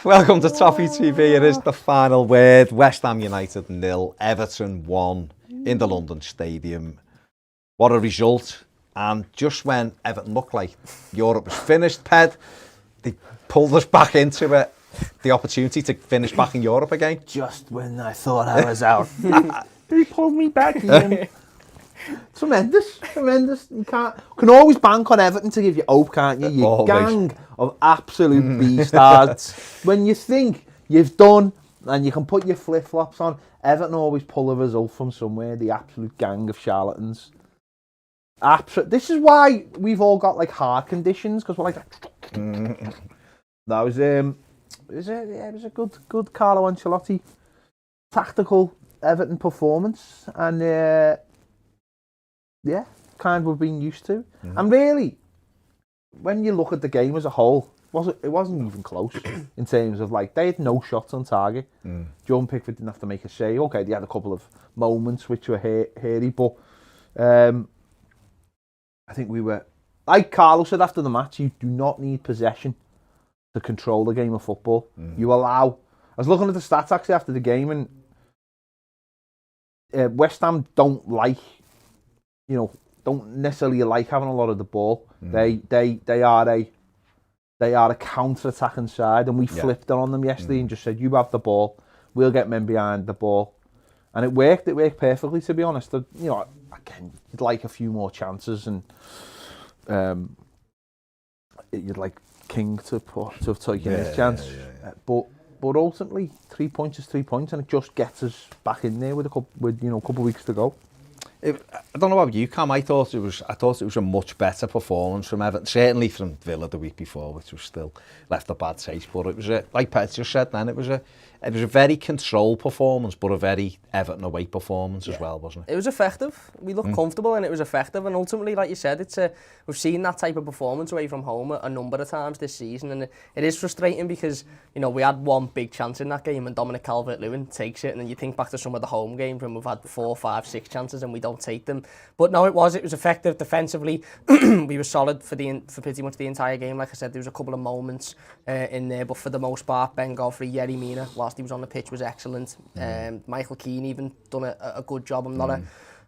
Welcome to Toffee TV. It is the final word. West Ham United 0, Everton 1 in the London Stadium. What a result. And just when Everton looked like Europe was finished, Ped, they pulled us back into it. The opportunity to finish back in Europe again. Just when I thought I was out. He pulled me back in. Tremendous. You can always bank on Everton to give you hope, can't you? You gang of absolute beastards. When you think you've done and you can put your flip-flops on, Everton always pull a result from somewhere. The absolute gang of charlatans. This is why we've all got like heart conditions, because we're like that was it was a good Carlo Ancelotti tactical Everton performance, and kind of we've been used to. And really, when you look at the game as a whole, it wasn't even close in terms of like they had no shots on target. John Pickford didn't have to make a save. Okay, they had a couple of moments which were hairy, but I think we were, like Carlo said after the match, you do not need possession to control the game of football. You allow. I was looking at the stats actually after the game, and West Ham don't necessarily like having a lot of the ball. They are a counter-attacking side, and we flipped it on them yesterday and just said, you have the ball, we'll get men behind the ball. And it worked perfectly, to be honest. Again, you'd like a few more chances, and you'd like King to have taken his chance. But ultimately, 3 points is 3 points, and it just gets us back in there with a couple of weeks to go. I don't know about you, Cam. I thought it was a much better performance from Everton, certainly from Villa the week before, which was still left a bad taste. But it was like Ped just said, then it was a very controlled performance, but a very Everton away performance as well, wasn't it? It was effective. We looked comfortable, and it was effective. And ultimately, like you said, we've seen that type of performance away from home a number of times this season, and it is frustrating because we had one big chance in that game, and Dominic Calvert-Lewin takes it, and then you think back to some of the home games when we've had 4, 5, 6 chances and we don't take them. But no, it was effective defensively. We were solid for pretty much the entire game. Like I said, there was a couple of moments in there, but for the most part, Ben Godfrey, Yerry Mina, whilst he was on the pitch, was excellent. Michael Keane even done a good job. I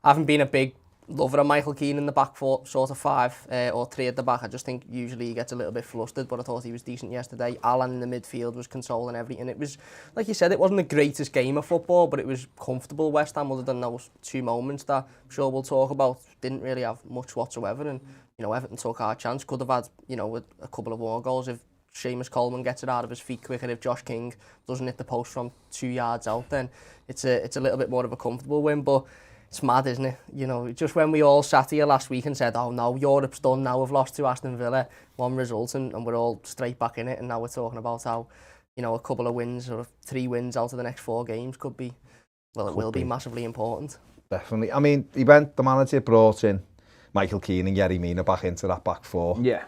haven't been a big lover of Michael Keane in the back four, sort of 5 or 3 at the back. I just think usually he gets a little bit flustered, but I thought he was decent yesterday. Allan in the midfield was controlling everything. It was, like you said, it wasn't the greatest game of football, but it was comfortable. West Ham, other than those 2 moments that I'm sure we'll talk about, didn't really have much whatsoever. And Everton took our chance. Could have had a couple of more goals if Seamus Coleman gets it out of his feet quicker. If Josh King doesn't hit the post from 2 yards out, then it's a little bit more of a comfortable win. But it's mad, isn't it? Just when we all sat here last week and said, oh no, Europe's done now, we've lost to Aston Villa, 1 result, and we're all straight back in it, and now we're talking about how, a couple of wins or 3 wins out of the next 4 games could be, it will be massively important. Definitely. I mean, the manager brought in Michael Keane and Yerry Mina back into that back 4. Yeah.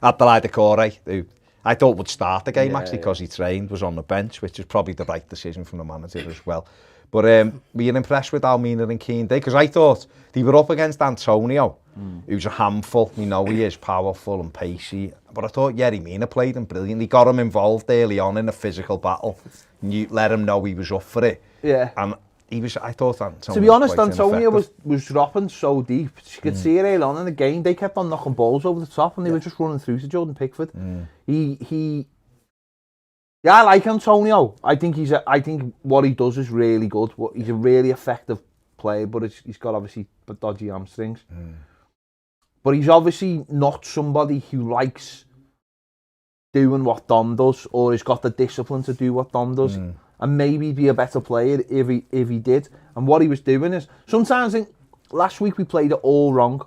Abdoulaye Doucouré, who I thought would start the game because he trained, was on the bench, which is probably the right decision from the manager as well. But were you impressed with how Mina and Keane did? Because I thought they were up against Antonio, who's a handful. We know he is powerful and pacey. But I thought Yerry Mina played him brilliantly. Got him involved early on in a physical battle. You let him know he was up for it. Yeah. And I thought Antonio, to be honest, Antonio was dropping so deep. You could see it early on in the game. They kept on knocking balls over the top, and they were just running through to Jordan Pickford. Yeah, I like Antonio. I think what he does is really good. He's a really effective player, but he's got obviously dodgy hamstrings. But he's obviously not somebody who likes doing what Dom does, or has got the discipline to do what Dom does. And maybe be a better player if he did. And what he was doing is, sometimes last week we played it all wrong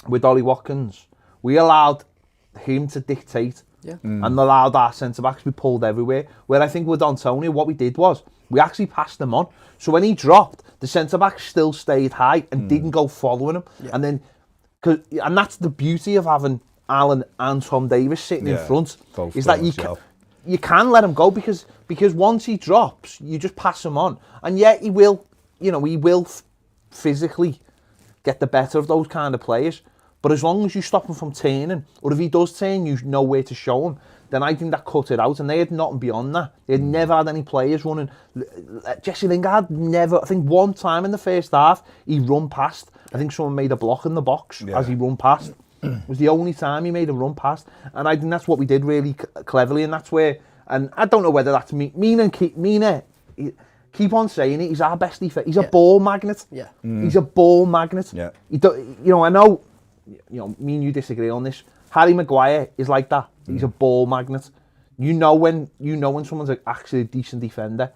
with Ollie Watkins. We allowed him to dictate. And allowed our centre-backs to be pulled everywhere. Where I think with Antonio, what we did was, we actually passed them on. So when he dropped, the centre-backs still stayed high and didn't go following him. And that's the beauty of having Allan and Tom Davies sitting in front, is that you can let him go, because once he drops, you just pass him on. And yet he will physically get the better of those kind of players. But as long as you stop him from turning, or if he does turn, you know where to show him, then I think that cut it out. And they had nothing beyond that. They had never had any players running. Jesse Lingard never, I think one time in the first half, he run past. I think someone made a block in the box as he run past. It was the only time he made a run past. And I think that's what we did really cleverly. And that's where, and I don't know whether that's Mina, keep on saying it, he's our best defender. He's a ball magnet. Yeah. He's a ball magnet. Yeah. I know, me and you disagree on this. Harry Maguire is like that. He's a ball magnet. You know when someone's actually a decent defender,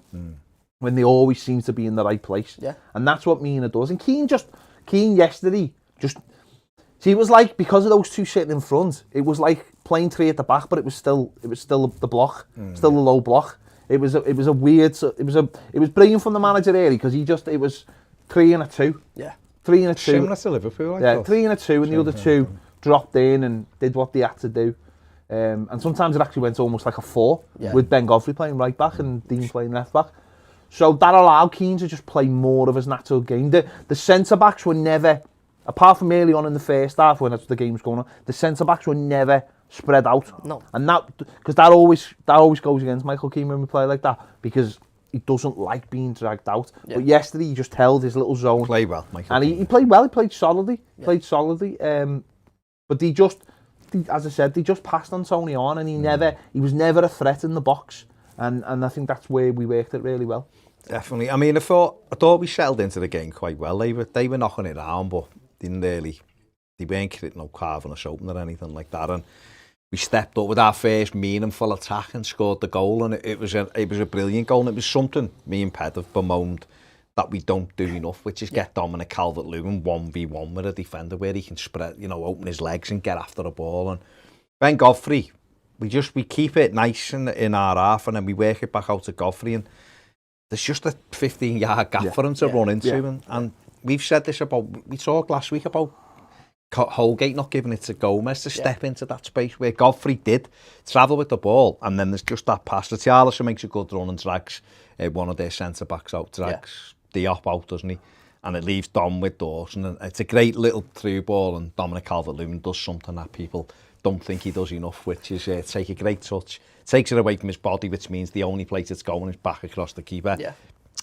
when they always seem to be in the right place. Yeah. And that's what Mina does. And Keane yesterday see, it was like, because of those two sitting in front, it was like playing three at the back, but it was still the block, still the low block. It was brilliant from the manager really, because it was 3 and a 2. Yeah. 3 and a 2. Similar to Liverpool, yeah, 3 and a 2, and the other two dropped in and did what they had to do. And sometimes it actually went almost like a 4, with Ben Godfrey playing right back and Dean playing left back. So that allowed Keane to just play more of his natural game. The centre-backs were never, apart from early on in the first half when the game was going on, the centre-backs were never spread out. No. And because that always goes against Michael Keane when we play like that, because he doesn't like being dragged out. Yeah. But yesterday he just held his little zone. Played well, Michael. And he played well, he played solidly. But as I said, they just passed Antonio on, and he was never a threat in the box. And I think that's where we worked it really well. Definitely. I mean, I thought we settled into the game quite well. They were knocking it around, but they weren't carving us open or anything like that. And we stepped up with our first meaningful attack and scored the goal. And it was a brilliant goal. And it was something me and Ped have bemoaned that we don't do enough, which is get Dominic Calvert-Lewin 1v1 with a defender where he can spread, open his legs and get after the ball. And Ben Godfrey, we keep it nice in our half, and then we work it back out to Godfrey, and there's just a 15-yard gap for him to run into. And we've said this we talked last week about Holgate not giving it to Gomez to step into that space where Godfrey did travel with the ball, and then there's just that pass. The Richarlison makes a good run and drags one of their centre-backs out, drags Diop out, doesn't he? And it leaves Dom with Dawson, and it's a great little through ball, and Dominic Calvert-Lewin does something that people don't think he does enough, which is take a great touch, takes it away from his body, which means the only place it's going is back across the keeper. Yeah.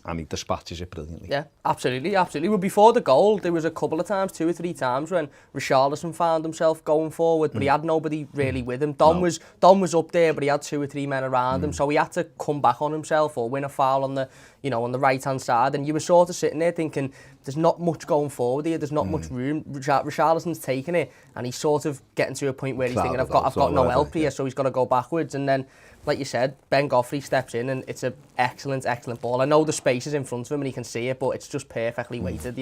And he dispatches it brilliantly. Yeah, absolutely. Well, before the goal, there was a couple of times, 2 or 3 times, when Richarlison found himself going forward, but he had nobody really with him. Dom was up there, but he had 2 or 3 men around him, so he had to come back on himself or win a foul on the right-hand side. And you were sort of sitting there thinking, there's not much going forward here. There's not much room. Richarlison's taking it, and he's sort of getting to a point where he's thinking, I've got no help here, so he's got to go backwards. And then, like you said, Ben Godfrey steps in, and it's an excellent ball. I know the space is in front of him and he can see it, but it's just perfectly weighted.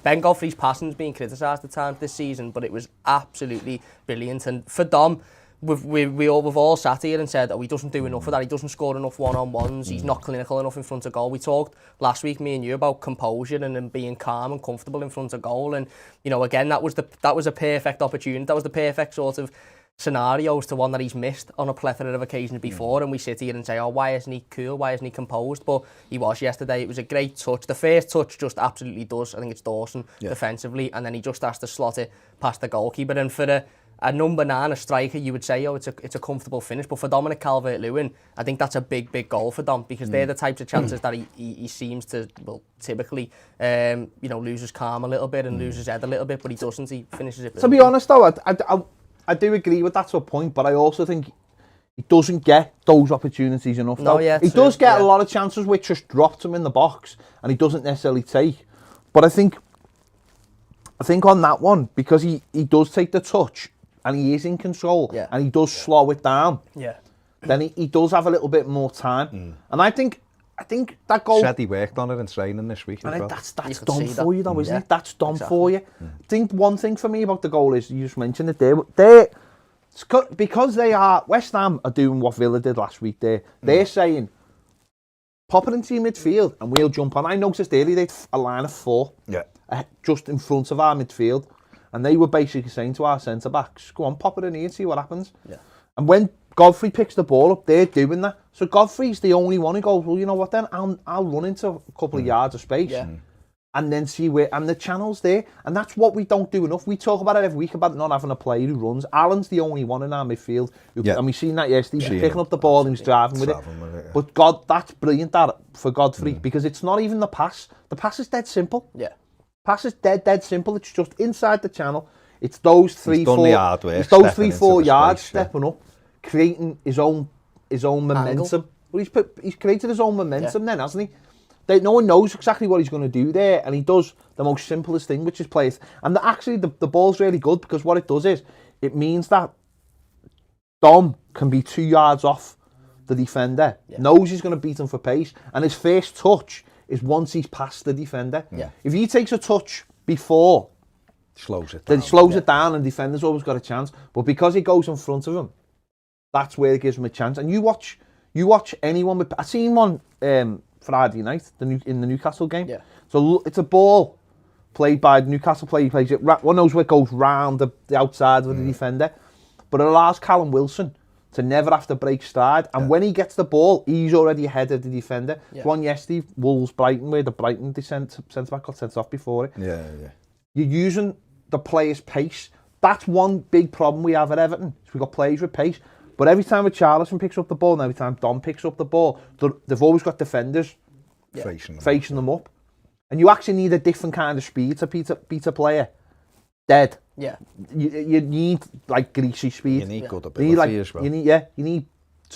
Ben Godfrey's passing's been criticised at times this season, but it was absolutely brilliant. And for Dom, we've all sat here and said, he doesn't do enough of that. He doesn't score enough one-on-ones. He's not clinical enough in front of goal. We talked last week, me and you, about composure and being calm and comfortable in front of goal. And again, that was a perfect opportunity. That was the perfect sort of scenarios to one that he's missed on a plethora of occasions before, and we sit here and say, why isn't he cool, why isn't he composed? But he was yesterday. It was a great touch. The first touch just absolutely does, I think it's Dawson defensively, and then he just has to slot it past the goalkeeper. And for a number 9, a striker, you would say, it's a comfortable finish. But for Dominic Calvert-Lewin, I think that's a big goal for Dom, because they're the types of chances that he seems to, typically, lose his calm a little bit and lose his head a little bit, but he doesn't. He finishes it. To be honest though, I do agree with that to a point, but I also think he doesn't get those opportunities enough. No, he does get a lot of chances which just dropped him in the box, and he doesn't necessarily take. But I think on that one, because he does take the touch and he is in control and he does slow it down, then he does have a little bit more time. And I think that goal... Said he worked on it in training this week as well. That's done for you though, isn't it? That's done for you. I think one thing for me about the goal is, you just mentioned it there, because West Ham are doing what Villa did last week there. They're saying, pop it into your midfield and we'll jump on. I noticed earlier they had a line of 4 just in front of our midfield, and they were basically saying to our centre-backs, go on, pop it in here and see what happens. And when Godfrey picks the ball up, they're doing that. So Godfrey's the only one who goes, well, you know what then? I'll run into a couple of yards of space. and then see where, and the channel's there, and that's what we don't do enough. We talk about it every week about not having a player who runs. Allan's the only one in our midfield, and we've seen that yesterday. He's picking up the ball and he's driving with it. But God, that's brilliant, that, for Godfrey, because it's not even the pass. The pass is dead simple. Yeah. Pass is dead simple. It's just inside the channel. It's those 3-4 yards stepping up, creating his own momentum. Well, he's created his own momentum then, hasn't he? No one knows exactly what he's going to do there, and he does the most simplest thing, which is play it. And actually, the ball's really good, because what it does is, it means that Dom can be 2 yards off the defender, knows he's going to beat him for pace, and his first touch is once he's past the defender. Yeah. If he takes a touch before, then slows it down, and the defender's always got a chance. But because he goes in front of him, that's where it gives him a chance. And you watch anyone with... I seen one Friday night in the Newcastle game. Yeah. So it's a ball played by the Newcastle player. He plays it. One knows where it goes round the outside of the defender, but it allows Callum Wilson to never have to break stride. And when he gets the ball, he's already ahead of the defender. Yeah. One yesterday, Wolves Brighton, where the Brighton centre back got sent off before it. Yeah. You're using the player's pace. That's one big problem we have at Everton. So we've got players with pace. But every time Richarlison picks up the ball and every time Dom picks up the ball, they've always got defenders facing them up. And you actually need a different kind of speed to beat a player. Dead. Yeah. You need, like, greasy speed. You need good ability as well. You need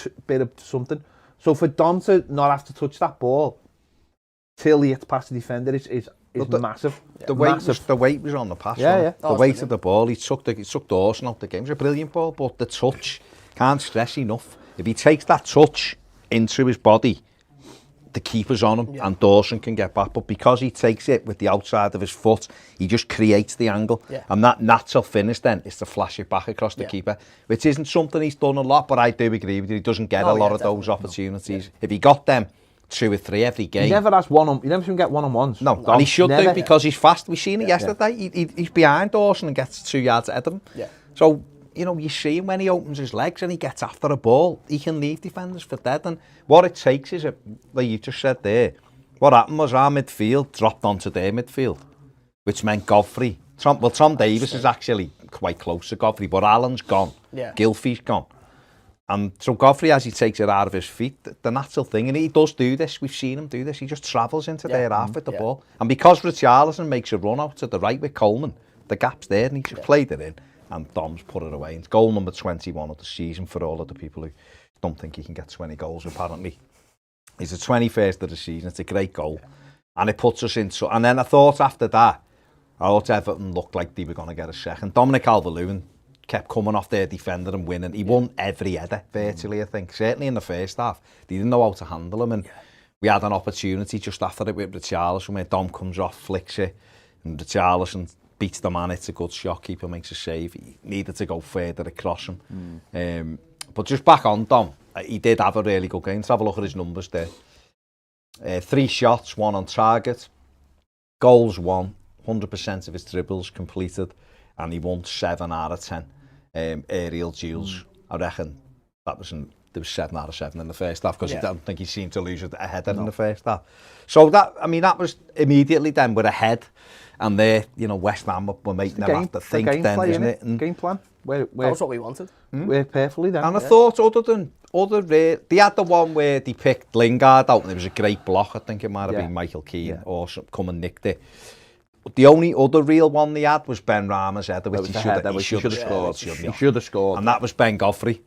a bit of something. So for Dom to not have to touch that ball till he gets past the defender is massive. The weight was on the pass. The weight of the ball, he took Dawson out the game. It was a brilliant ball, but the touch... Can't stress enough. If he takes that touch into his body, the keeper's on him and Dawson can get back. But because he takes it with the outside of his foot, he just creates the angle. Yeah. And that natural finish then is to flash it back across the keeper, which isn't something he's done a lot, but I do agree with you. He doesn't get a lot of those opportunities. If he got them 2 or 3 every game. He never has he never can get one-on-ones. No, and he should do because he's fast. We've seen it yesterday. He's behind Dawson and gets 2 yards ahead of him. Yeah. So, you know, you see him when he opens his legs and he gets after a ball, he can leave defenders for dead. And what it takes is, like you just said there, what happened was our midfield dropped onto their midfield, which meant Godfrey. Tom Davies is actually quite close to Godfrey, but Allan's gone. Yeah. Gylfi's gone. And so Godfrey, as he takes it out of his feet, the natural thing, and he does do this, we've seen him do this, he just travels into their half with the ball. And because Richarlison makes a run out to the right with Coleman, the gap's there and he just played it in. And Dom's put it away. It's goal number 21 of the season for all of the people who don't think he can get 20 goals, apparently. It's the 21st of the season. It's a great goal. And it puts us into... And then I thought after that, Everton looked like they were going to get a second. Dominic Calvert-Lewin kept coming off their defender and winning. He won every header, virtually, I think. Certainly in the first half. They didn't know how to handle him. And we had an opportunity just after it with Richarlison, where Dom comes off, flicks it, and Richarlison beats the man. It's a good shot. Keeper makes a save. He needed to go further across him. But just back on Dom, he did have a really good game. Let's have a look at his numbers there. 3 shots, 1 on target. Goals 1. 100% of his dribbles completed. And he won 7 out of 10 aerial duels. I reckon there was 7 out of 7 in the first half, because I don't think he seemed to lose a header in the first half. So that was immediately then we're ahead. And there, you know, West Ham were making them have to think then, isn't it? And game plan. That was what we wanted. Worked perfectly then. And I thought they had the one where they picked Lingard out and it was a great block. I think it might have been Michael Keane or come and nicked it. The only other real one they had was Ben Rama's header, which he should have scored. He should have scored. And that was Ben Godfrey.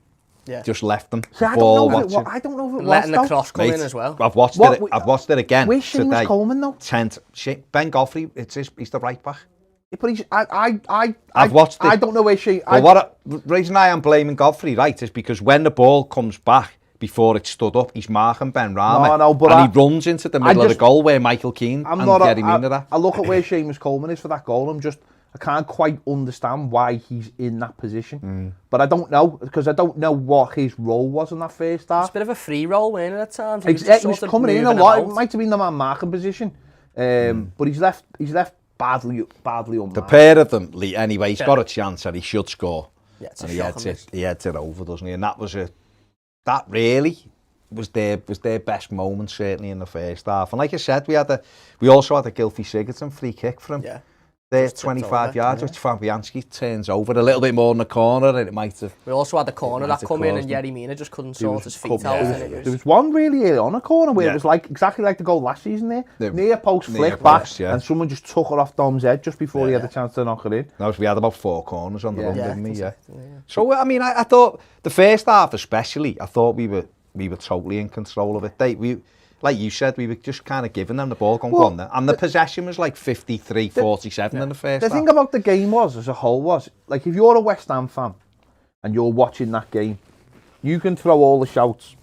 Yeah. Just left them. See, I don't know if it was. Letting the cross come in as well. I've watched it again. Where's Seamus Coleman though? Ben Godfrey, he's the right back. But I've watched it. I don't know where she. The reason I am blaming Godfrey, right, is because when the ball comes back before it stood up, he's marking Ben Rama, and he runs into the middle of the goal where Michael Keane and Gary Mina are. I look at where Seamus Coleman is for that goal. I can't quite understand why he's in that position. But I don't know, because I don't know what his role was in that first half. It's a bit of a free role, wasn't it, at times? He was coming in a lot. It might have been the man marking position. But he's left badly unmarked. The pair of them, anyway, he's got a chance and he should score. Yeah, and he heads it over, doesn't he? And that was that really, was their best moment certainly in the first half. And like I said, we also had a Gylfi Sigurdsson free kick from there, 25 yards, which Fabianski turns over a little bit more in the corner, and it might have. We also had the corner that come in, and Yerry Mina just couldn't sort his feet out. There was one really early on a corner where it was like exactly like the goal last season there. Near post flick back, and someone just took it off Dom's head just before he had the chance to knock it in. No, we had about 4 corners on the run, didn't we? So I mean, I thought the first half especially, I thought we were totally in control of it. Like you said, we were just kind of giving them the ball, go on there. And the possession was like 53-47 in the first half. The thing about the game as a whole was, like if you're a West Ham fan and you're watching that game, you can throw all the shouts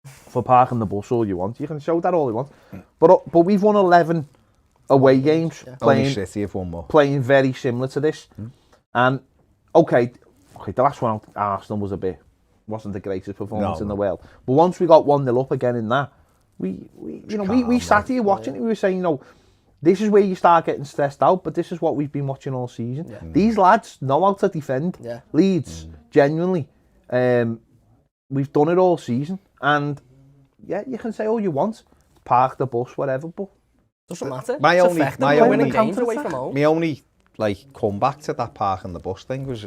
for parking the bus all you want. You can shout that all you want. But we've won 11 away games Only City have won more. Playing very similar to this. And okay, the last one, Arsenal wasn't the greatest performance in the world. But once we got 1-0 up again in that, we sat here watching it. We were saying, this is where you start getting stressed out, but this is what we've been watching all season. Yeah. These lads know how to defend. Leeds, genuinely. We've done it all season. And, you can say all you want. Park the bus, whatever, but... Doesn't matter. My only comeback to that parking the bus thing was...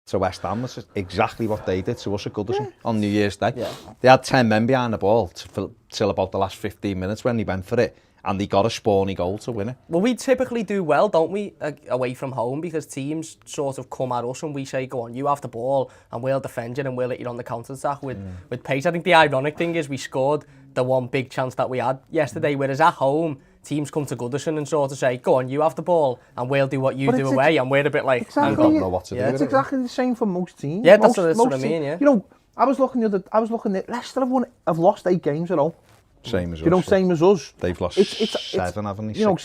to West Ham was exactly what they did to us at Goodison on New Year's Day. They had 10 men behind the ball till about the last 15 minutes when he went for it, and they got a spawny goal to win it. Well, we typically do well, don't we, away from home, because teams sort of come at us and we say, go on, you have the ball, and we'll defend you and we'll hit you on the counter-attack with pace. I think the ironic thing is we scored the one big chance that we had yesterday, whereas at home, teams come to Goodison and sort of say, go on, you have the ball, and we'll do what you do away, and we're a bit like, I don't know what to do. It's exactly the same for most teams. Yeah, that's what I mean, yeah. You know, I was looking at Leicester have lost 8 games at home. Same as us. Same as us. They've lost 7, haven't they?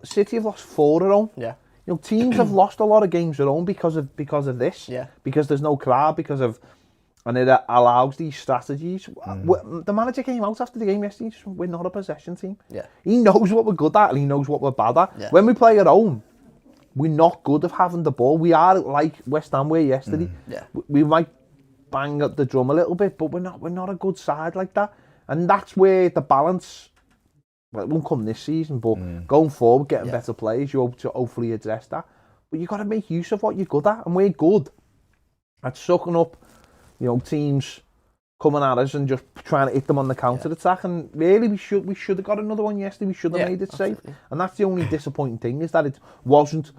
City have lost 4 at home. Yeah. Teams have lost a lot of games at home because of this. Yeah. Because there's no crowd, and it allows these strategies. The manager came out after the game yesterday. Just, we're not a possession team. Yeah. He knows what we're good at and he knows what we're bad at. Yeah. When we play at home, we're not good at having the ball. We are like West Ham were yesterday. Yeah. We might bang up the drum a little bit, but we're not a good side like that. And that's where the balance. Well, it won't come this season, but going forward, getting better players, you hope to hopefully address that. But you got to make use of what you're good at, and we're good at sucking up. Teams coming at us and just trying to hit them on the counter attack. And really, we should have got another one yesterday. We should have made it safe. And that's the only disappointing thing, is that it wasn't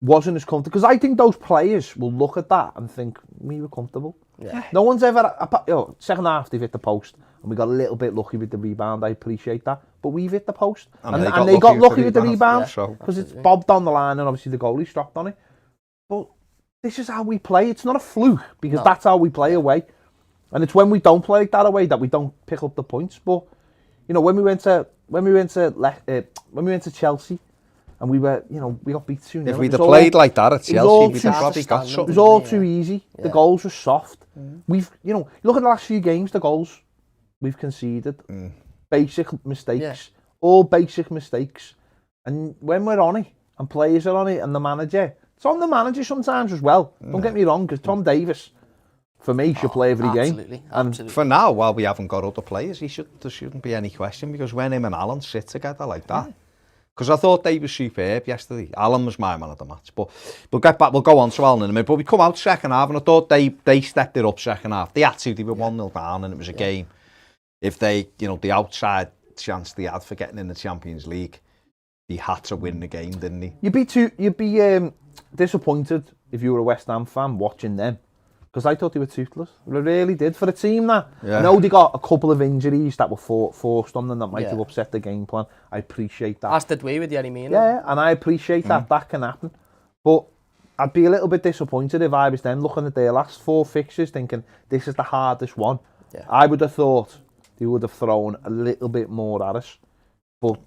as comfortable. Because I think those players will look at that and think, we were comfortable. Yeah. No one's ever... second half, they've hit the post. And we got a little bit lucky with the rebound. I appreciate that. But we've hit the post. And they got lucky with the rebound. Because it's bobbed on the line and obviously the goalie stopped on it. But... this is how we play. It's not a fluke, because that's how we play away. And it's when we don't play like that away that we don't pick up the points. But when we went to Chelsea and we got beat 2-0. If we'd have played like that at Chelsea, we'd have probably got something. It was all too easy. Yeah. The goals were soft. We've look at the last few games, the goals we've conceded. Basic mistakes. All basic mistakes. And when we're on it and players are on it and the manager, it's on the manager sometimes as well. Don't get me wrong, because Tom Davies, for me, should play every game. Absolutely. For now, while we haven't got other players, there shouldn't be any question, because when him and Allan sit together like that, because I thought they were superb yesterday. Allan was my man of the match, but we'll get back. We'll go on to Allan in a minute. But we come out second half, and I thought they stepped it up second half. They had to. They were 1-0 down, and it was a game. If they, the outside chance they had for getting in the Champions League, he had to win the game, didn't he? You'd be disappointed if you were a West Ham fan watching them, because I thought they were toothless. I really did. For a team that, I know they got a couple of injuries that were forced on them that might have upset the game plan. I appreciate that. As did we with Yerry Mina. Yeah, and I appreciate that. That can happen. But I'd be a little bit disappointed if I was them looking at their last 4 fixtures thinking this is the hardest one. Yeah. I would have thought they would have thrown a little bit more at us. But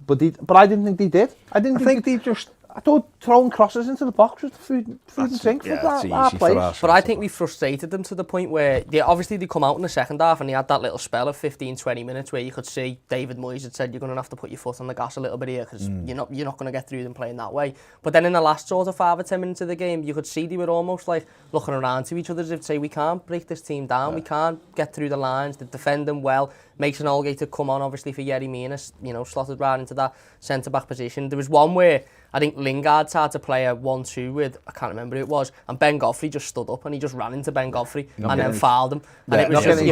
I didn't think they did. I think they just... I thought throwing crosses into the box was the food and drink for that place. But I think we frustrated them to the point where obviously they come out in the second half and they had that little spell of 15-20 minutes where you could see David Moyes had said you're going to have to put your foot on the gas a little bit here because you're not going to get through them playing that way. But then in the last sort of 5 or 10 minutes of the game, you could see they were almost like looking around to each other as if to say, we can't break this team down, we can't get through the lines, they defend them well. Mason Holgate to come on obviously for Yerry Mina, slotted right into that centre-back position. There was one where I think Lingard tried to play a 1-2 with, I can't remember who it was, and Ben Godfrey just stood up and he just ran into Ben Godfrey and then fouled him. And it was just,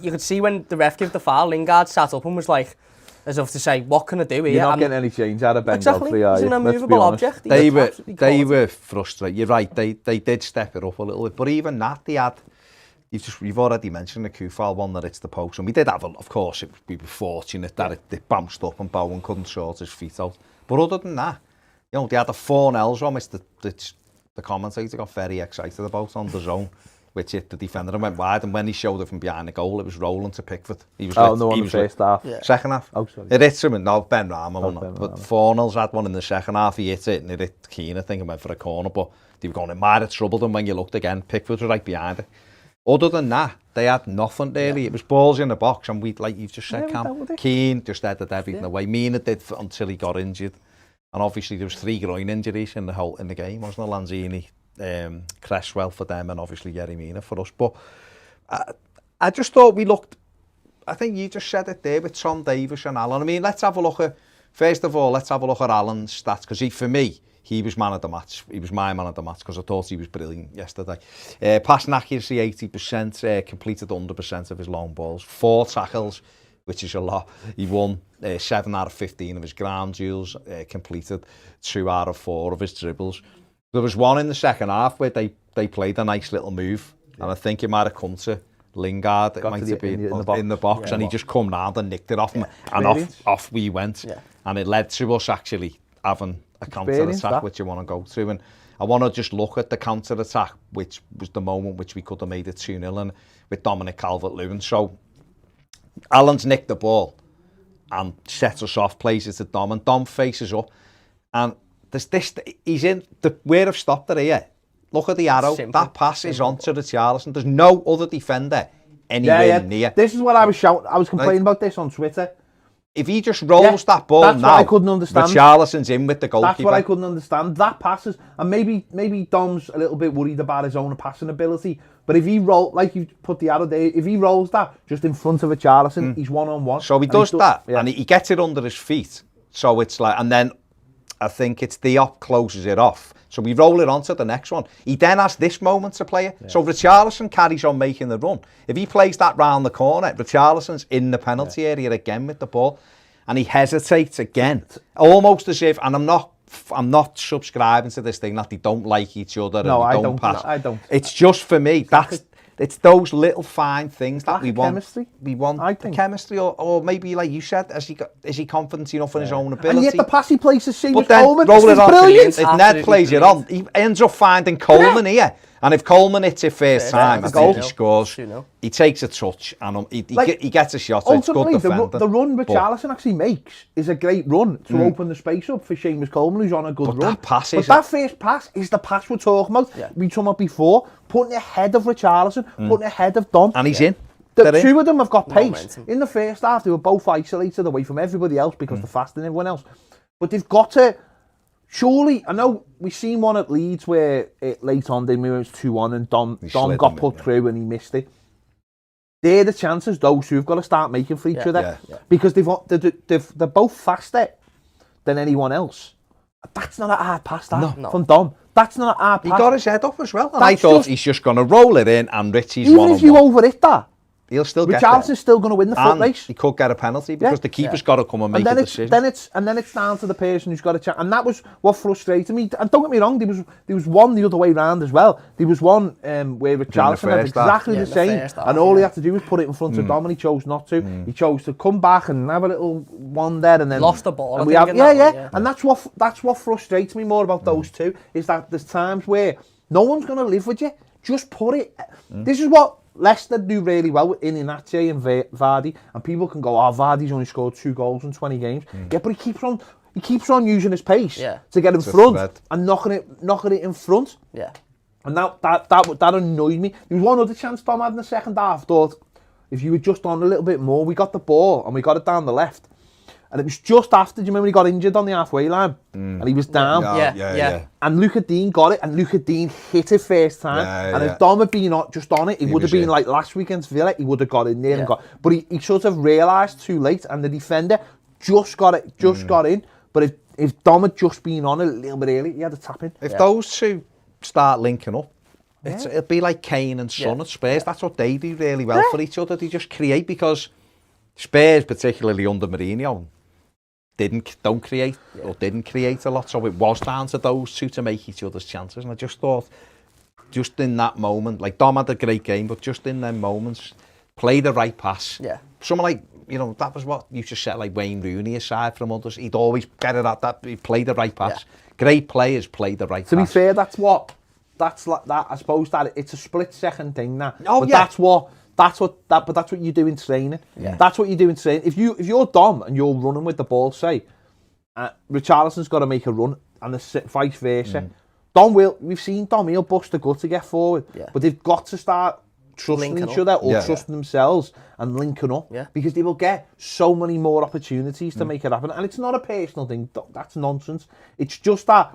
you could see when the ref gave the foul, Lingard sat up and was like, as if to say, what can I do here? You're not getting any change out of Ben Godfrey, are you? He's an immovable object. They were frustrated. You're right, they did step it up a little bit, but even that, they had, you've already mentioned the Kufal one that it's the post, and we did have, of course, we were fortunate that it bounced up and Bowen couldn't sort his feet out. But other than that, they had the 4-0 one, which the commentator got very excited about on the zone, which hit the defender and went wide, and when he showed it from behind the goal, it was rolling to Pickford. He was first half. Yeah. Second half. Oh, sorry. It hit him, no, Ben Rama won it. But 4-0's had one in the second half, he hit it, and it hit Keane, I think, and went for a corner, but they were going, it might have troubled them when you looked again. Pickford was right behind it. Other than that, they had nothing really. Yeah. It was balls in the box, and we, like you've just said, Keane just headed everything away. Mina did until he got injured, and obviously there was 3 groin injuries in the game, wasn't there? Lanzini, Cresswell for them, and obviously Yerry Mina for us. But I just thought we looked. I think you just said it there with Tom Davies and Allan. I mean, let's have a look at Allan's stats, because for me, he was man of the match. He was my man of the match because I thought he was brilliant yesterday. Passing accuracy 80%, completed 100% of his long balls. 4 tackles, which is a lot. He won 7 out of 15 of his ground duels, completed 2 out of 4 of his dribbles. There was one in the second half where they played a nice little move, and I think it might have come to Lingard. It might have been in the box, and he just come round and nicked it off him, and off we went. Yeah. And it led to us actually having a counter-attack, which you want to go through. And I want to just look at the counter-attack, which was the moment which we could have made it 2-0, and with Dominic Calvert-Lewin. So Allan's nicked the ball and sets us off, plays it to Dom, and Dom faces up. And he's in, where I've stopped it here, look at the arrow, that pass is on to Richarlison. There's no other defender anywhere near. This is what I was shouting, I was complaining about this on Twitter. If he just rolls that ball that's now, what I couldn't understand. Richarlison's in with the goalkeeper. That's what I couldn't understand. That passes, and maybe Dom's a little bit worried about his own passing ability. But if he like you put the arrow there, if he rolls that just in front of Richarlison, he's one-on-one. So he does that, and he gets it under his feet. So it's like, and then I think it's Diop closes it off. So we roll it on to the next one. He then has this moment to play it. Yeah. So Richarlison carries on making the run. If he plays that round the corner, Richarlison's in the penalty area again with the ball, and he hesitates again, almost as if. And I'm not subscribing to this thing that they don't like each other. No, and they don't pass. I don't. It's just for me. It's those little fine things that we want. Chemistry. We want chemistry, or maybe like you said, is he confident enough in his own ability? And yet the pass he plays the same with Coleman. Roll it on. Brilliant. If Ned plays it on, he ends up finding Coleman here. And if Coleman hits it first time, I think he scores. He takes a touch and he gets a shot. Ultimately, it's good the run Richarlison actually makes is a great run to open the space up for Seamus Coleman, who's on a good run. That first pass is the pass we're talking about. Yeah. We talked about before, putting it ahead of Richarlison, putting it ahead of Dom. And he's in. The two of them have got pace. Momentum. In the first half, they were both isolated away from everybody else because they're faster than everyone else. But they've got to... Surely, I know we've seen one at Leeds where late on, it was 2-1 and Dom got put through and he missed it. They're the chances those who've got to start making for each other. Yeah. Because they're both faster than anyone else. That's not a hard pass from Dom. That's not a hard pass. He got his head up as well. And I thought he's just going to roll it in and Richie's one-on-one. Even if you over-hit that, he'll still get there. Richarlison's still going to win the foot race. He could get a penalty because the keeper's got to come and make a decision. Then it's down to the person who's got a chance. And that was what frustrated me. And don't get me wrong, there was one the other way round as well. There was one where Richarlison had exactly the same. And all he had to do was put it in front of Dom, and he chose not to. He chose to come back and have a little one there and then... Lost the ball. And that's what frustrates me more about those two, is that there's times where no one's going to live with you. Just put it... This is what Leicester do really well with Iheanacho and Vardy, and people can go, Vardy's only scored 2 goals in 20 games. Yeah, but he keeps on he keeps on using his pace to get in It's a front threat. and knocking it in front. Yeah. And that annoyed me. There was one other chance Tom had in the second half. Thought if you were just on a little bit more, we got the ball and we got it down the left. And it was just after, do you remember he got injured on the halfway line? And he was down. Yeah. And Luca Dean got it, and Luca Dean hit it first time. And if Dom had been just on it, he would have been like last weekend's Villa, he would have got in there and got. But he sort of realised too late, and the defender just got in. But if Dom had just been on a little bit early, he had a tap in. If those two start linking up, it'll be like Kane and Son at Spurs. That's what they do really well for each other. They just create, because Spurs, particularly under Mourinho, didn't create a lot, so it was down to those two to make each other's chances. And I just thought, just in that moment, like Dom had a great game, but just in them moments, play the right pass. Yeah. Someone like, that was what you just said, like Wayne Rooney aside from others, he'd always get it at that, he'd play the right pass. Great players play the right pass. To be fair, that's like that. I suppose that it's a split second thing now. Oh, but yeah. that's what you do in training. Yeah. That's what you do in training. If you're Dom and you're running with the ball, say, Richarlison's got to make a run, and the vice versa. We've seen Dom, he'll bust the gut to get forward, but they've got to start trusting Linking each up. other or trusting themselves and linking up, because they will get so many more opportunities to make it happen. And it's not a personal thing. That's nonsense. It's just that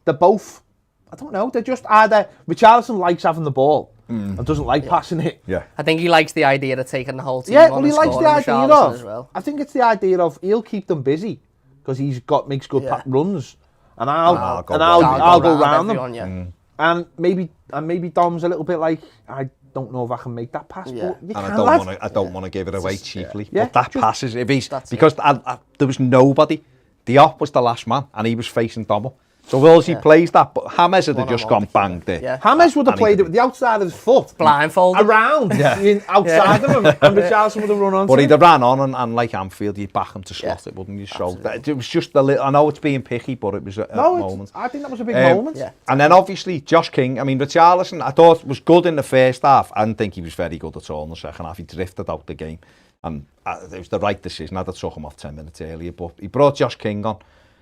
they're both, I don't know, they're just either Richarlison likes having the ball and doesn't like passing it. Yeah. I think he likes the idea of taking the whole team Yeah, on well, he and likes the scoring idea Richarlison of. as well. I think it's the idea of he'll keep them busy because makes good runs, and I'll go round them. Everyone, And maybe Dom's a little bit like, I don't know if I can make that pass, but you can. I don't want to give it away cheaply. Yeah. But that pass is, because there was nobody. Diop was the last man, and he was facing Dom. So Willsey plays that, but James had just gone bang there. Yeah. James would have played it with the outside of his foot. Blindfolded. Around, outside of him, and Richarlison would have run on. But he'd have ran on, and like Anfield, you'd back him to slot it, wouldn't you? So it was just a little, I know it's being picky, but it was a moment. I think that was a big moment. Yeah. And then obviously Josh King, I mean, Richarlison, I thought was good in the first half. I didn't think he was very good at all in the second half. He drifted out the game. And it was the right decision. I'd have took him off 10 minutes earlier, but he brought Josh King on.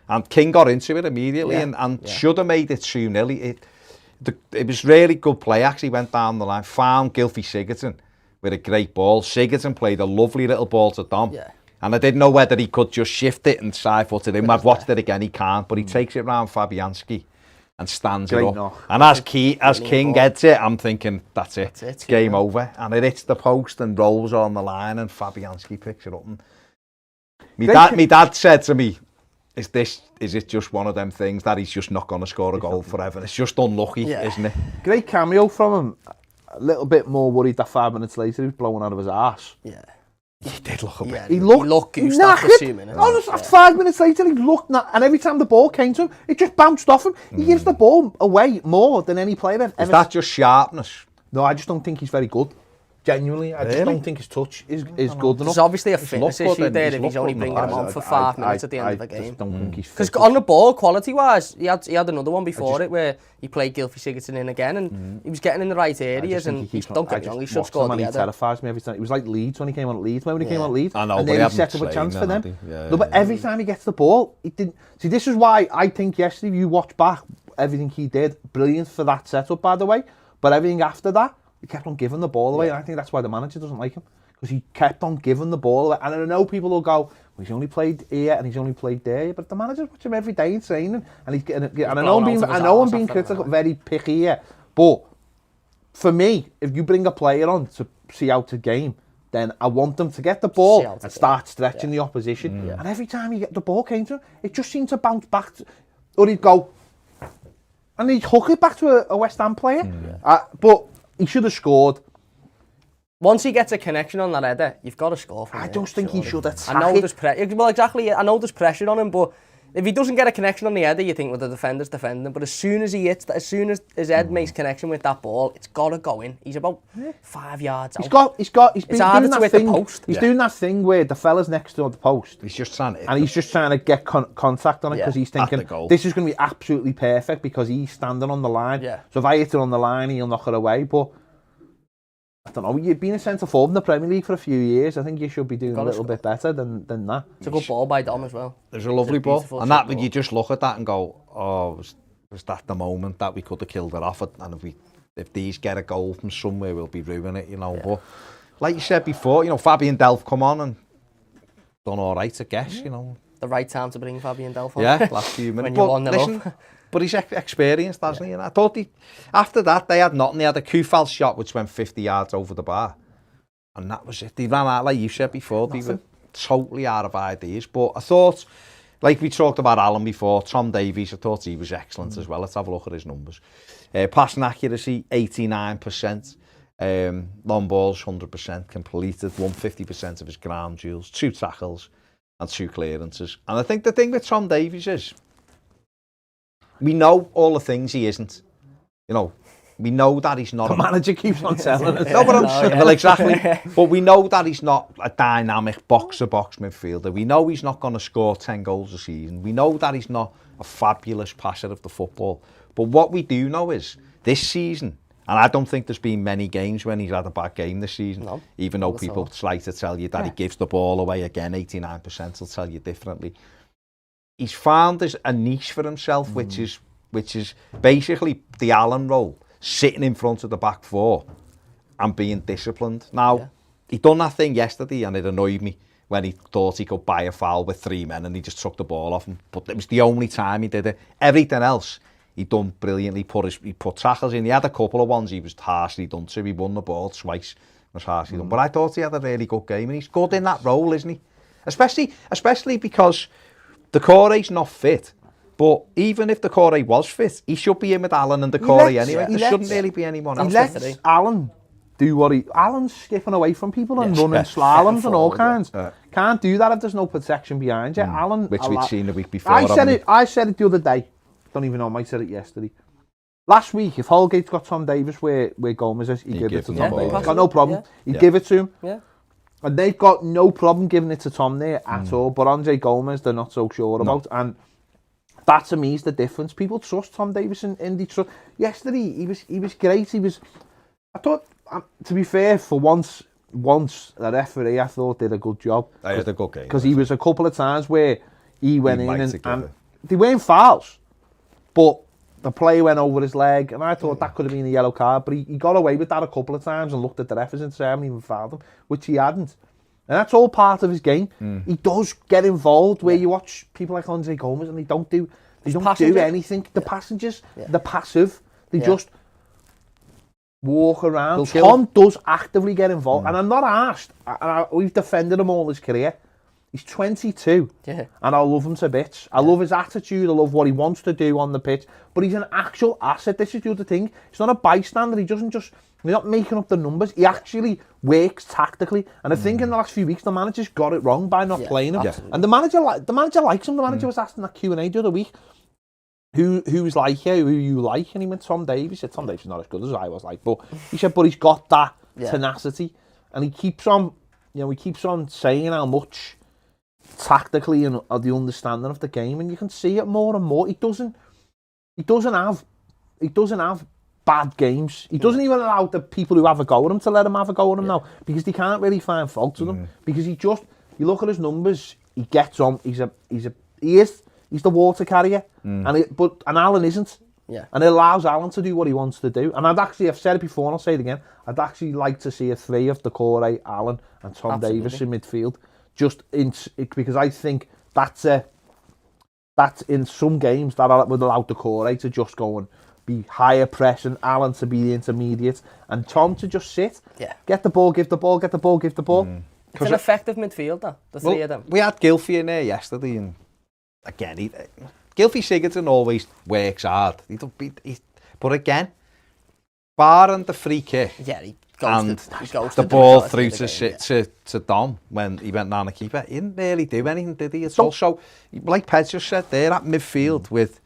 And King got into it immediately and should have made it 2-0. It was really good play. Actually went down the line, found Gylfi Sigurdsson with a great ball. Sigurdsson played a lovely little ball to Dom. Yeah. And I didn't know whether he could just shift it and side-foot it in. I've watched it again, he can't. But he takes it round Fabianski and stands it up. Knock. And as King gets it, I'm thinking, that's it. It's game over. And it hits the post and rolls on the line, and Fabianski picks it up. And my dad said to me, is it just one of them things that he's just not going to score a goal forever? It's just unlucky, isn't it? Great cameo from him. A little bit more worried that 5 minutes later he was blowing out of his arse. Yeah. He did look a bit. He looked goosed after 2 minutes. Honestly, 5 minutes later he looked, and every time the ball came to him, it just bounced off him. He gives the ball away more than any player ever. Is that just sharpness? No, I just don't think he's very good. Genuinely, I just don't think his touch is good enough. There's obviously a fitness issue there if he's only bringing him on for 5 minutes at the end of the game. I just don't think he's fit. Because on the ball, quality-wise, he had another one before it where he played Gylfi Sigurdsson in again, and he was getting in the right areas, and don't get me wrong, he should score the He header. terrifies me every time. It was like Leeds when he came on at Leeds. Remember when he came on at Leeds? I know, and but then he set up a chance for them. But every time he gets the ball, he didn't. See, this is why I think yesterday, you watch back everything he did, brilliant for that setup, by the way, but everything after that, he kept on giving the ball away, and I think that's why the manager doesn't like him, because he kept on giving the ball away. And I know people will go, well, he's only played here and he's only played there, but the manager's watching him every day in training, and he's getting. And I know I'm being critical, very picky here, but for me, if you bring a player on to see out a game, then I want them to get the ball and start stretching the opposition. And every time the ball came to him, it just seemed to bounce back, or he'd go, and he'd hook it back to a West Ham player. But he should have scored. Once he gets a connection on that header, you've got to score from I there, just think he should attack I know it. there's pressure. Well, exactly. I know there's pressure on him, but if he doesn't get a connection on the header, you think, well, the defender's defending. But as soon as he hits, as soon as his head makes connection with that ball, it's got to go in. He's about 5 yards out. He's been doing that thing. He's doing that thing where the fella's next to the post. He's just trying to... And he's just trying to get contact on it because he's thinking, this is going to be absolutely perfect because he's standing on the line. Yeah. So if I hit it on the line, he'll knock it away. But don't know, you've been a centre forward in the Premier League for a few years. I think you should be doing a little bit better than that. It's a good ball by Dom as well. There's a lovely ball. And that, you just look at that and go, oh, was that the moment that we could have killed it off? And if these get a goal from somewhere, we'll be ruining it, you know. Yeah. But like you said before, you know, Fabian Delph come on and done all right, I guess, you know. The right time to bring Fabian Delph on. Yeah, last few minutes. When you're 1-0 up. But he's experienced, hasn't he? And I thought after that, they had nothing. They had a Kufal shot which went 50 yards over the bar. And that was it. They ran out, like you said before, they were totally out of ideas. But I thought, like we talked about Allan before, Tom Davies, I thought he was excellent as well. Let's have a look at his numbers. Passing accuracy, 89%. Long balls, 100% completed. Won 50% of his ground duels. 2 tackles and 2 clearances. And I think the thing with Tom Davies is, we know all the things he isn't. You know, we know that he's not... The manager keeps on telling us. No, but I'm saying, well, exactly. But we know that he's not a dynamic box-to-box midfielder. We know he's not going to score 10 goals a season. We know that he's not a fabulous passer of the football. But what we do know is, this season, and I don't think there's been many games when he's had a bad game this season, no, even though people try to tell you that he gives the ball away again, 89% will tell you differently. He's found a niche for himself, which is basically the Allan role, sitting in front of the back four and being disciplined. Now, he done that thing yesterday and it annoyed me when he thought he could buy a foul with 3 men and he just took the ball off him. But it was the only time he did it. Everything else, he done brilliantly. He put tackles in. He had a couple of ones he was harshly done to. He won the ball twice, was harshly done. But I thought he had a really good game and he's good in that role, isn't he? Especially because Decore's not fit, but even if Decore was fit, he should be in with Allan and Decore anyway. There shouldn't really be anyone else. He lets Allan do what Allan's skipping away from people and running slaloms and all kinds. Can't do that if there's no protection behind you. Allan, which we'd seen the week before. I said it the other day. Don't even know, I might said it yesterday. Last week, if Holgate's got Tom Davies where Gomez is, he'd give it to Tom Davies. Got no problem. He'd give it to him. Yeah. And they've got no problem giving it to Tom there at all. But Andre Gomez, they're not so sure about. And that to me is the difference. People trust Tom Davies and they trust. Yesterday, he was great. I thought, to be fair, for once the referee I thought did a good job. I had a good game. Because he was a couple of times where he went in and they weren't fouls, but the play went over his leg, and I thought that could have been a yellow card, but he got away with that a couple of times and looked at the referees and said, I haven't even fouled him, which he hadn't. And that's all part of his game. He does get involved where you watch people like Andre Gomez and they don't do anything. The passengers, the passive, they just walk around. Tom does actively get involved, and I'm not arsed. We've defended him all his career. He's 22, and I love him to bits. I love his attitude, I love what he wants to do on the pitch, but he's an actual asset. This is the other thing. He's not a bystander. He's not making up the numbers. He actually works tactically, and I think in the last few weeks, the manager's got it wrong by not playing him. And the manager likes him. The manager was asked in that Q&A the other week, who's like you, who you like, and he went Tom Davies. He said, Tom Davies is not as good as I was like, but he said, but he's got that tenacity, and he keeps on saying how much tactically and the understanding of the game, and you can see it more and more. He doesn't have bad games. He doesn't even allow the people who have a go at him to let him have a go at him now, because they can't really find fault with him, because you look at his numbers, he gets on. He's the water carrier, and Allan isn't. And it allows Allan to do what he wants to do. And I've said it before and I'll say it again, I'd actually like to see a 3 of Decore, Allan and Tom Davies in midfield. Because I think that's in some games that would allow Decore to just go and be higher pressing, Allan to be the intermediate, and Tom to just sit, get the ball, give the ball, get the ball, give the ball. It's an effective midfielder, the three of them. We had Gylfi in there yesterday, and again, Gylfi Sigurdsson always works hard. But again, barring the free kick, he goes the ball through to Dom when he went down the keeper, he didn't really do anything, did he? It's also, like Ped just said there, at midfield with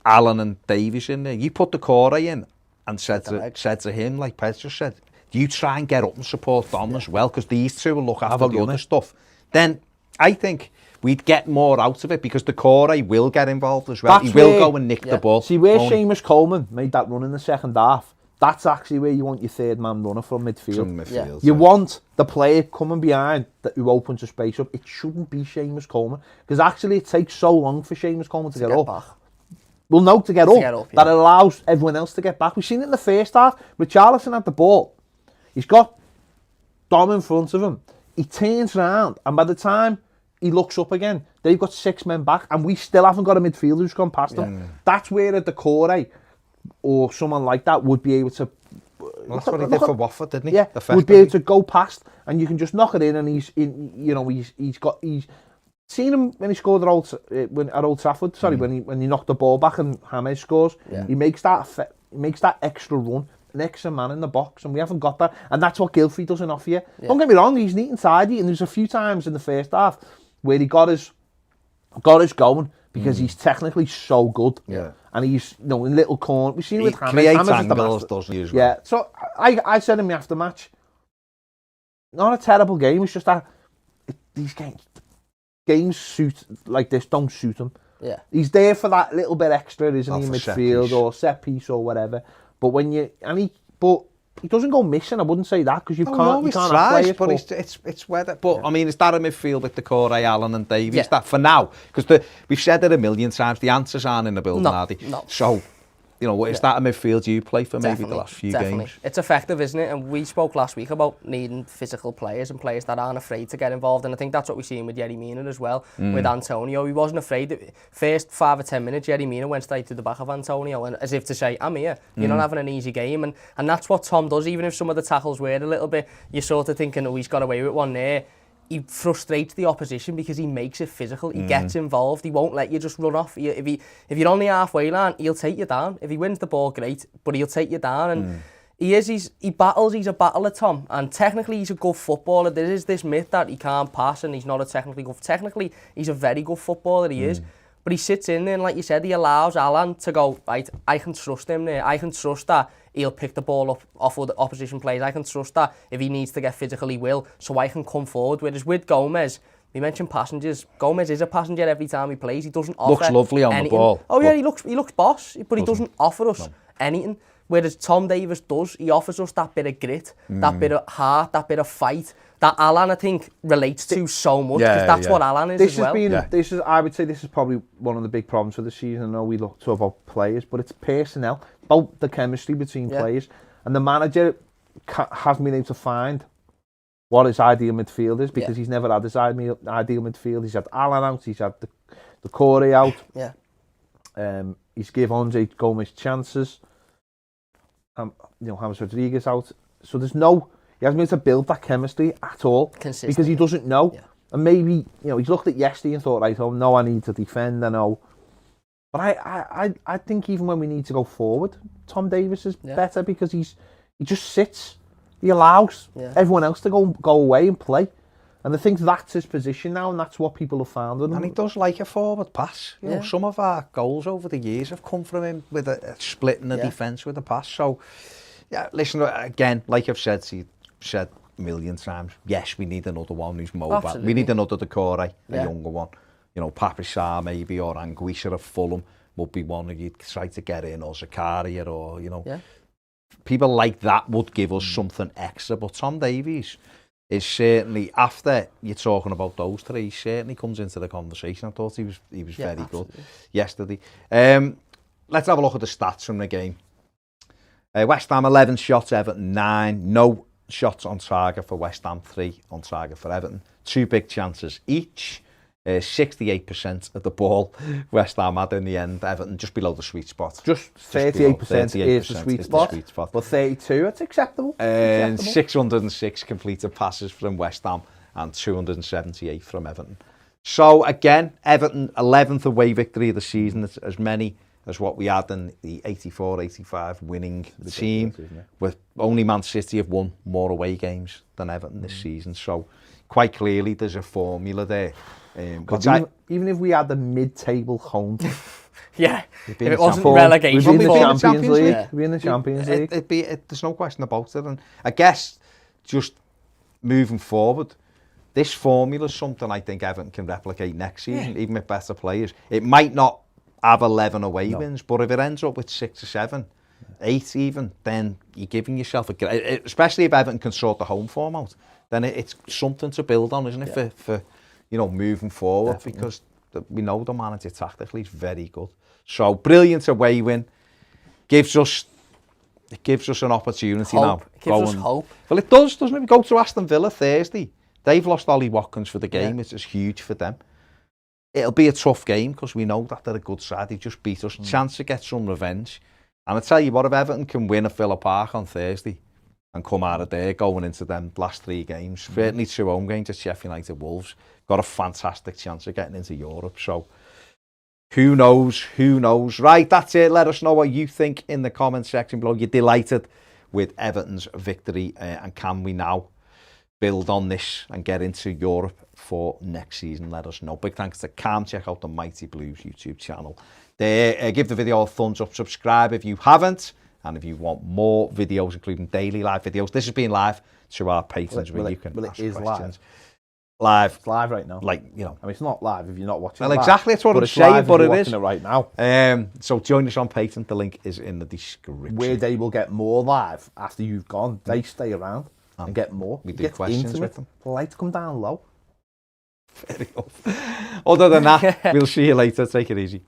Allan and Davies in there, you put Decore in and said to him, like Ped just said, you try and get up and support Dom as well, because these two will look after the other stuff. Then I think we'd get more out of it, because Decore will get involved as well. He will go and nick the ball. See, where Seamus Coleman made that run in the second half, That's actually where you want your third man runner from midfield. From midfield, You want the player coming behind who opens the space up. It shouldn't be Seamus Coleman, because actually it takes so long for Seamus Coleman to get up. Back. Well, no, to get up. That allows everyone else to get back. We've seen it in the first half. Richarlison had the ball. He's got Dom in front of him. He turns round, and by the time he looks up again, they've got 6 men back, and we still haven't got a midfielder who's gone past them. That's where a Decore or someone like that would be able to... Well, that's what he did for Watford, didn't he? Yeah, would be able to go past, and you can just knock it in, and he's seen him when he scored at Old Trafford. Sorry, when he knocked the ball back and James scores. He makes that extra run, an extra man in the box, and we haven't got that, and that's what Gylfi doesn't offer you. Don't get me wrong, he's neat and tidy, and there's a few times in the first half where he got us going, because he's technically so good. And he's, in little corner. We've seen it with James. Creates angles, doesn't he, as well? Yeah, so I said in the aftermatch, not a terrible game, it's just that these games suit like this don't suit him. Yeah. He's there for that little bit extra, isn't he, in midfield or set piece or whatever. But he doesn't go missing, I wouldn't say that, because you can't play it. But it's whether. But I mean, is that a midfield with Decore, Allan and Davies? That for now, because we've said it a million times, the answers aren't in the building, are they? No. So, is that a midfield you play for maybe the last few games? It's effective, isn't it? And we spoke last week about needing physical players and players that aren't afraid to get involved. And I think that's what we've seen with Yerry Mina as well, with Antonio. He wasn't afraid. First 5 or 10 minutes, Yerry Mina went straight to the back of Antonio, and as if to say, I'm here. You're not having an easy game. And that's what Tom does. Even if some of the tackles were a little bit, you're sort of thinking, oh, he's got away with one there. He frustrates the opposition because he makes it physical. He gets involved. He won't let you just run off. If you're on the halfway line, he'll take you down. If he wins the ball, great, but he'll take you down. And he battles. He's a battler, Tom. And technically, he's a good footballer. There is this myth that he can't pass and he's not a technically good. Technically, he's a very good footballer. He is. But he sits in there, and like you said, he allows Allan to go, right, I can trust him there. I can trust that he'll pick the ball up off of the opposition players. I can trust that if he needs to get physical, he will, so I can come forward. Whereas with Gomez, we mentioned passengers. Gomez is a passenger every time he plays. He doesn't offer looks lovely on anything. The ball. Oh yeah, he looks boss, but he doesn't offer us anything. Whereas Tom Davies does. He offers us that bit of grit, that bit of heart, that bit of fight that Allan, I think, relates to so much, because that's what Allan is as well. I would say this is probably one of the big problems for the season. I know we look about players, but it's personnel, about the chemistry between players. And the manager hasn't been able to find what his ideal midfield is, because he's never had his ideal midfield. He's had Allan out, he's had the Corey out. He's give Andre Gomez chances. James Rodriguez out. So he hasn't been able to build that chemistry at all, because he doesn't know. And maybe, he's looked at yesterday and thought, right, oh no, I need to defend, I know. But I think even when we need to go forward, Tom Davies is better, because he just sits. He allows everyone else to go away and play. And I think that's his position now, and that's what people have found with him. And he does like a forward pass. Some of our goals over the years have come from him with a split in the defence with a pass. So, listen, again, like I've said a million times, yes, we need another one who's mobile. Absolutely. We need another Decore, a younger one. Papisar maybe, or Anguissa of Fulham would be one who you'd try to get in, or Zakaria, or, people like that would give us something extra. But Tom Davies is certainly, after you're talking about those three, he certainly comes into the conversation. I thought he was very good yesterday. Let's have a look at the stats from the game. West Ham 11 shots, Everton 9. No shots on target for West Ham, 3 on target for Everton. 2 big chances each. 68% of the ball West Ham had in the end. Everton just below the sweet spot. Just 38% is the sweet spot. But 32, it's acceptable. And 606 completed passes from West Ham and 278 from Everton. So again, Everton 11th away victory of the season. It's as many as what we had in the 84-85 winning team. With only Man City have won more away games than Everton this season. So quite clearly there's a formula there. Even if we had the mid-table home, if it wasn't relegation, we'd be in the Champions League. We'd be in the Champions League. There's no question about it. And I guess just moving forward, this formula is something I think Everton can replicate next season, even with better players. It might not have 11 away wins, but if it ends up with 6 or 7, 8 even, then you're giving yourself especially if Everton can sort the home form out, then it's something to build on, isn't it, for moving forward. Definitely. Because we know the manager tactically is very good. So brilliant away win. Gives us an opportunity hope. now. It gives us hope. Well, it does, doesn't it? We go to Aston Villa Thursday. They've lost Ollie Watkins for the game. It's huge for them. It'll be a tough game because we know that they're a good side. They just beat us. Chance to get some revenge. And I tell you what, if Everton can win at Villa Park on Thursday and come out of there going into them last 3 games, certainly 2 home games at Sheffield United, Wolves, got a fantastic chance of getting into Europe. So who knows? Right, that's it. Let us know what you think in the comment section below. You're delighted with Everton's victory, and can we now build on this and get into Europe for next season? Let us know. Big thanks to Cam. Check out the Mighty Blues YouTube channel. Give the video a thumbs up, subscribe if you haven't, and if you want more videos, including daily live videos. This has been live to our patrons where you can ask questions. Live. It's live right now. I mean, it's not live if you're not watching. Well, exactly. That's what I'm saying, but it is. Watching it right now. So join us on Patreon. The link is in the description. Where they will get more live after you've gone. They stay around and get more. We do questions with them. The lights come down low. Fair enough. Other than that, we'll see you later. Take it easy.